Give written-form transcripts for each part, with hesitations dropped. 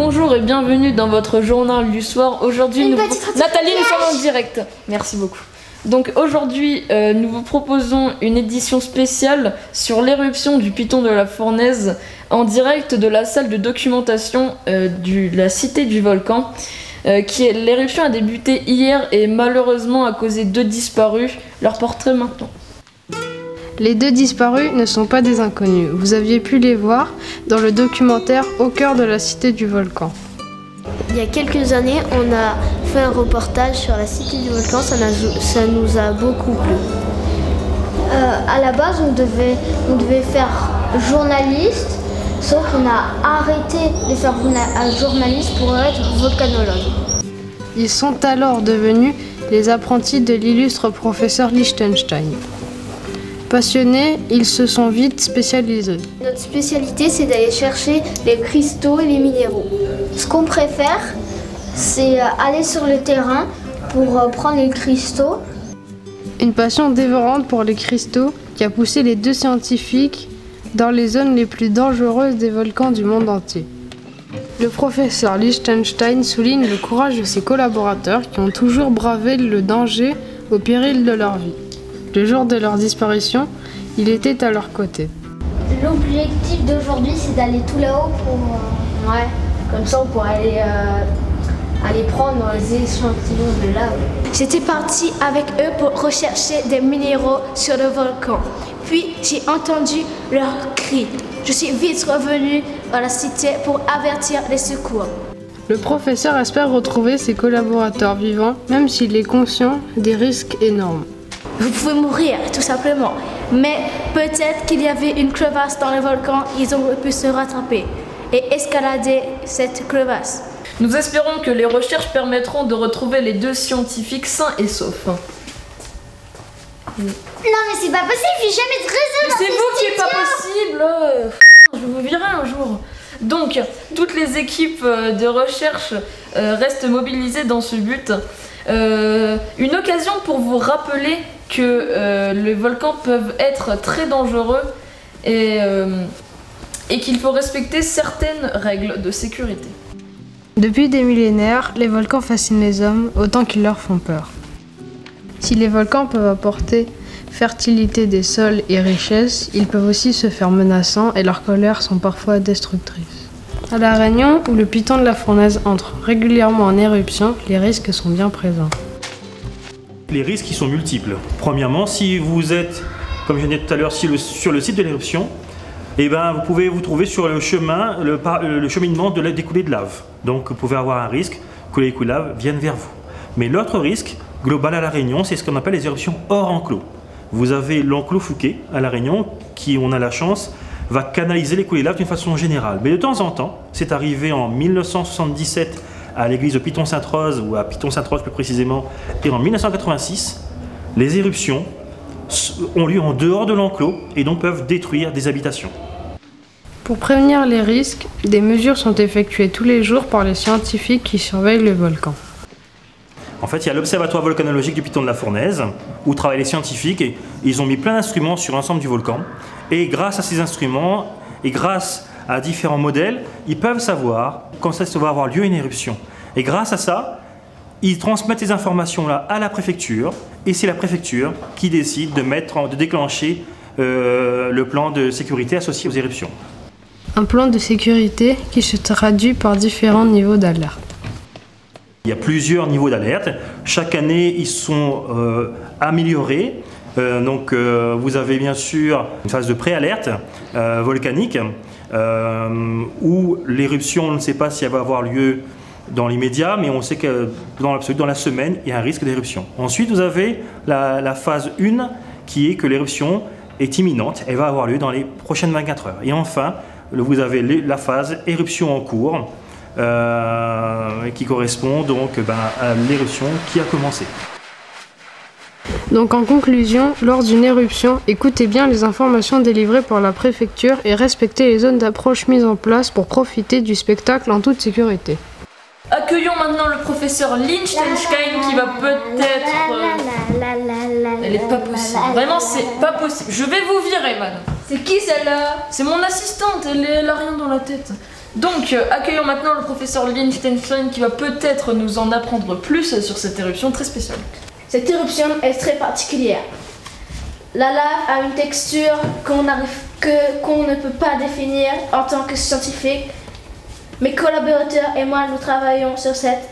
Bonjour et bienvenue dans votre journal du soir. Aujourd'hui, Nathalie, nous sommes en direct. Merci beaucoup. Donc aujourd'hui, nous vous proposons une édition spéciale sur l'éruption du Piton de la Fournaise en direct de la salle de documentation de la Cité du Volcan. L'éruption a débuté hier et malheureusement a causé 2 disparus. Leur portrait maintenant. Les 2 disparus ne sont pas des inconnus. Vous aviez pu les voir dans le documentaire Au cœur de la Cité du Volcan. Il y a quelques années, on a fait un reportage sur la Cité du Volcan, ça nous a beaucoup plu. À la base, on devait faire journaliste, sauf qu'on a arrêté de faire journaliste pour être volcanologue. Ils sont alors devenus les apprentis de l'illustre professeur Lichtenstein. Passionnés, ils se sont vite spécialisés. Notre spécialité, c'est d'aller chercher les cristaux et les minéraux. Ce qu'on préfère, c'est aller sur le terrain pour prendre les cristaux. Une passion dévorante pour les cristaux qui a poussé les 2 scientifiques dans les zones les plus dangereuses des volcans du monde entier. Le professeur Lichtenstein souligne le courage de ses collaborateurs qui ont toujours bravé le danger au péril de leur vie. Le jour de leur disparition, il était à leur côté. L'objectif d'aujourd'hui, c'est d'aller tout là-haut pour... comme ça on pourrait aller prendre les échantillons de lave. J'étais partie avec eux pour rechercher des minéraux sur le volcan. Puis j'ai entendu leurs cris. Je suis vite revenue à la cité pour avertir les secours. Le professeur espère retrouver ses collaborateurs vivants, même s'il est conscient des risques énormes. Vous pouvez mourir, tout simplement. Mais peut-être qu'il y avait une crevasse dans le volcan, ils auraient pu se rattraper et escalader cette crevasse. Nous espérons que les recherches permettront de retrouver les 2 scientifiques sains et saufs. Non mais c'est pas possible, j'ai jamais de raison dans c'est cette vous qui est pas situation. possible. Je vais vous virer un jour. Donc, toutes les équipes de recherche restent mobilisées dans ce but. Une occasion pour vous rappeler que les volcans peuvent être très dangereux et qu'il faut respecter certaines règles de sécurité. Depuis des millénaires, les volcans fascinent les hommes autant qu'ils leur font peur. Si les volcans peuvent apporter fertilité des sols et richesse, ils peuvent aussi se faire menaçants et leurs colères sont parfois destructrices. À La Réunion, où le Piton de la Fournaise entre régulièrement en éruption, les risques sont bien présents. Les risques ils sont multiples. Premièrement, si vous êtes, comme je disais tout à l'heure, sur le site de l'éruption, eh ben, vous pouvez vous trouver sur le chemin, le cheminement de la découlée de lave. Donc vous pouvez avoir un risque que les découlées de lave viennent vers vous. Mais l'autre risque global à La Réunion, c'est ce qu'on appelle les éruptions hors enclos. Vous avez l'enclos Fouquet à La Réunion, qui, on a la chance, va canaliser les coulées de lave d'une façon générale. Mais de temps en temps, c'est arrivé en 1977 à l'église de Piton-Sainte-Rose, ou à Piton-Sainte-Rose plus précisément, et en 1986, les éruptions ont lieu en dehors de l'enclos et donc peuvent détruire des habitations. Pour prévenir les risques, des mesures sont effectuées tous les jours par les scientifiques qui surveillent le volcan. En fait, il y a l'observatoire volcanologique du Piton de la Fournaise, où travaillent les scientifiques, et ils ont mis plein d'instruments sur l'ensemble du volcan. Et grâce à ces instruments, et grâce à différents modèles, ils peuvent savoir quand ça va avoir lieu une éruption. Et grâce à ça, ils transmettent ces informations-là à la préfecture, et c'est la préfecture qui décide de déclencher le plan de sécurité associé aux éruptions. Un plan de sécurité qui se traduit par différents niveaux d'alerte. Il y a plusieurs niveaux d'alerte. Chaque année, ils sont améliorés. Vous avez bien sûr une phase de préalerte volcanique où l'éruption, on ne sait pas si elle va avoir lieu dans l'immédiat, mais on sait que dans l'absolu, dans la semaine, il y a un risque d'éruption. Ensuite, vous avez la phase 1 qui est que l'éruption est imminente. Elle va avoir lieu dans les prochaines 24 heures. Et enfin, vous avez la phase éruption en cours qui correspond donc à l'éruption qui a commencé. Donc en conclusion, lors d'une éruption, écoutez bien les informations délivrées par la préfecture et respectez les zones d'approche mises en place pour profiter du spectacle en toute sécurité. Accueillons maintenant le professeur Lichtenstein qui va peut-être... Elle est pas possible. Vraiment, c'est pas possible. Je vais vous virer, madame. C'est qui celle-là? C'est mon assistante, elle a rien dans la tête. Donc, accueillons maintenant le professeur Lichtenstein qui va peut-être nous en apprendre plus sur cette éruption très spéciale. Cette éruption est très particulière. La lave a une texture qu'on ne peut pas définir en tant que scientifique. Mes collaborateurs et moi, nous travaillons sur cette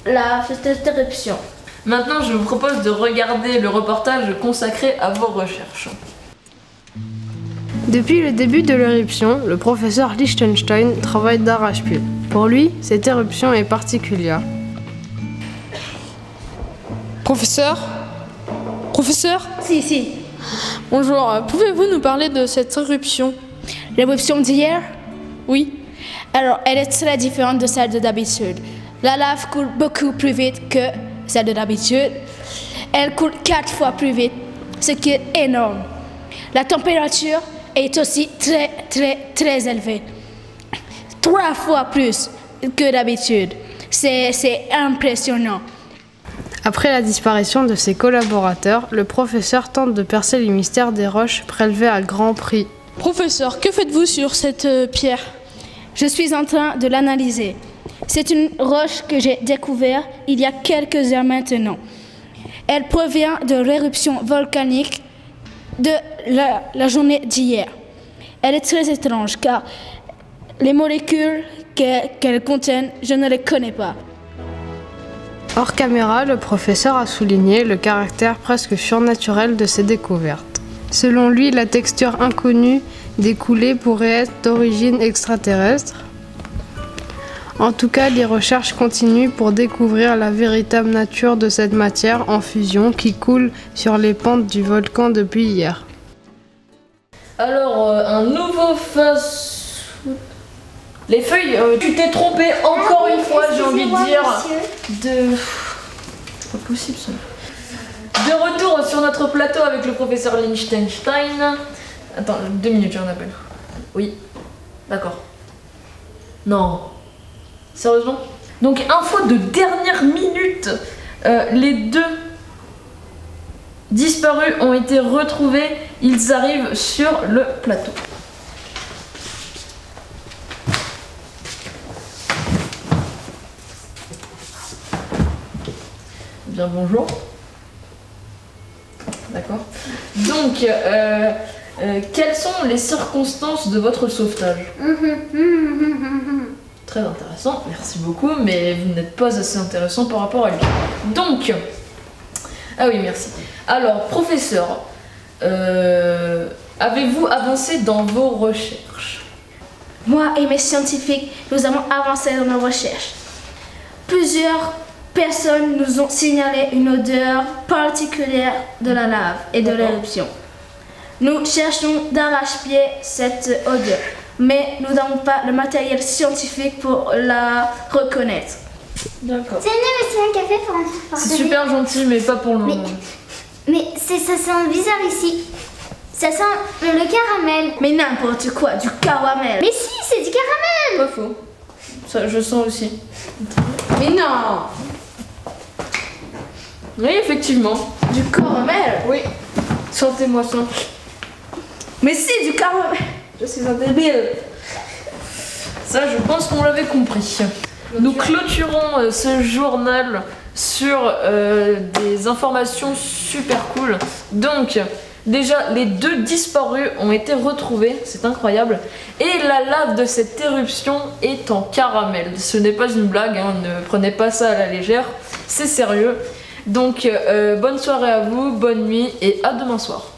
éruption. Maintenant, je vous propose de regarder le reportage consacré à vos recherches. Depuis le début de l'éruption, le professeur Lichtenstein travaille d'arrache-pied. Pour lui, cette éruption est particulière. Professeur ? Professeur ? Si. Bonjour, pouvez-vous nous parler de cette éruption ? L'éruption d'hier? Oui. Alors, elle est très différente de celle de d'habitude. La lave coule beaucoup plus vite que celle de d'habitude. Elle coule 4 fois plus vite, ce qui est énorme. La température est aussi très élevée. 3 fois plus que d'habitude. C'est impressionnant. Après la disparition de ses collaborateurs, le professeur tente de percer les mystères des roches prélevées à grand prix. Professeur, que faites-vous sur cette pierre ? Je suis en train de l'analyser. C'est une roche que j'ai découverte il y a quelques heures maintenant. Elle provient de l'éruption volcanique de la journée d'hier. Elle est très étrange car les molécules qu'elle contient, je ne les connais pas. Hors caméra, le professeur a souligné le caractère presque surnaturel de ces découvertes. Selon lui, la texture inconnue des coulées pourrait être d'origine extraterrestre. En tout cas, les recherches continuent pour découvrir la véritable nature de cette matière en fusion qui coule sur les pentes du volcan depuis hier. Alors, un nouveau phase... Les feuilles, tu t'es trompé encore une fois, j'ai envie de dire. C'est pas possible ça. De retour sur notre plateau avec le professeur Lichtenstein. Attends, 2 minutes, j'en appelle. Oui. D'accord. Non. Sérieusement? Donc, info de dernière minute. Les 2 disparus ont été retrouvés. Ils arrivent sur le plateau. Bien, bonjour. D'accord. Donc, quelles sont les circonstances de votre sauvetage? Très intéressant, merci beaucoup, mais vous n'êtes pas assez intéressant par rapport à lui. Donc, ah oui, merci. Alors, professeur, avez-vous avancé dans vos recherches? Moi et mes scientifiques, nous avons avancé dans nos recherches. Plusieurs personnes nous ont signalé une odeur particulière de la lave et de l'éruption. Nous cherchons d'arrache-pied cette odeur, mais nous n'avons pas le matériel scientifique pour la reconnaître. D'accord. C'est un café pour un C'est super gentil, mais pas pour le moment. Mais ça sent bizarre ici. Ça sent le caramel. Mais n'importe quoi, du caramel. Mais si, c'est du caramel. Pas faux. Ça, je sens aussi. Mais non! Oui, effectivement. Du caramel? Oui. Sentez-moi ça. Mais si, du caramel! Je suis un débile. Ça, je pense qu'on l'avait compris. Nous clôturons ce journal sur des informations super cool. Donc, déjà, les 2 disparus ont été retrouvés, c'est incroyable. Et la lave de cette éruption est en caramel. Ce n'est pas une blague, hein, ne prenez pas ça à la légère, c'est sérieux. Donc, bonne soirée à vous, bonne nuit et à demain soir.